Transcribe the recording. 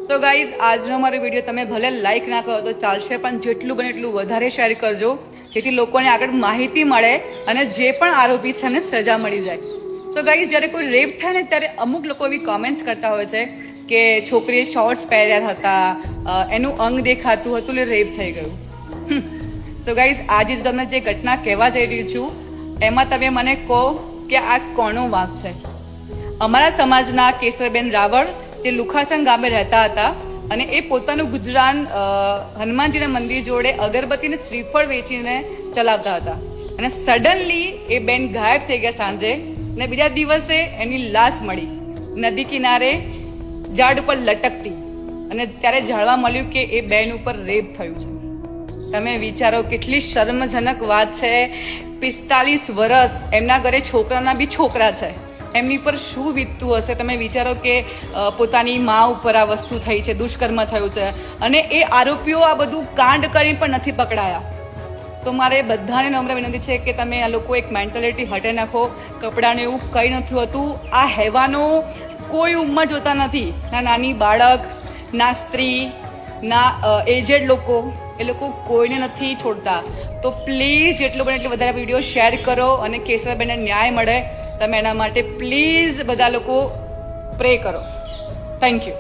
So guys, આજનો મારો video તમે ભલે લાઈક ના કરો તો ચાલશે, પણ જેટલું બને એટલું વધારે શેર કરજો, જેથી લોકોને આગળ માહિતી મળે અને જે પણ આરોપી છે એમને સજા મળી જાય. સો ગાઈઝ, જ્યારે કોઈ રેપ થાય ને ત્યારે અમુક લોકો એવી કોમેન્ટ્સ કરતા હોય છે કે છોકરીએ શોર્ટ્સ પહેર્યા હતા, એનું અંગ દેખાતું હતું એટલે રેપ થઈ ગયું. સો ગાઈઝ, આજે તમને જે ઘટના કહેવા જઈ રહી છું એમાં તમે મને કહો કે આ કોનો વાંક છે. અમારા સમાજના કેશવરબેન રાવળ જે લુખાસણ ગામે રહેતા હતા અને એ પોતાનું ગુજરાન હનુમાનજીના મંદિર જોડે અગરબત્તી અને શ્રીફળ વેચીને ચલાવતા હતા અને સડનલી એ બેન ગાયબ થઈ ગયા સાંજે, અને બીજા દિવસે એની લાશ મળી નદી કિનારે ઝાડ ઉપર લટકતી, અને ત્યારે જાણવા મળ્યું કે એ બેન ઉપર રેપ થયું છે. તમે વિચારો કેટલી શર્મજનક વાત છે. 45 વર્ષ, એમના ઘરે છોકરાના બી છોકરા છે, એમની પર શું વીતતું હશે. તમે વિચારો કે પોતાની મા ઉપર આ વસ્તુ થઈ છે, દુષ્કર્મ થયું છે, અને એ આરોપીઓ આ બધું કાંડ કરીને પણ નથી પકડાયા. તો મારે બધાને નમ્ર વિનંતી છે કે તમે આ લોકો એક મેન્ટાલિટી હટે નાખો. કપડાને એવું કંઈ નથી હોતું. આ હેવાનો કોઈ ઉંમર જોતા નથી, ના નાની બાળક, ના સ્ત્રી, ના એજેડ લોકો, એ લોકો કોઈને નથી છોડતા. તો પ્લીઝ જેટલું બને એટલું વધારે વિડીયો શેર કરો અને કેશવબેનને ન્યાય મળે. તમે એના માટે પ્લીઝ બધા લોકો પ્રે કરો. Thank you.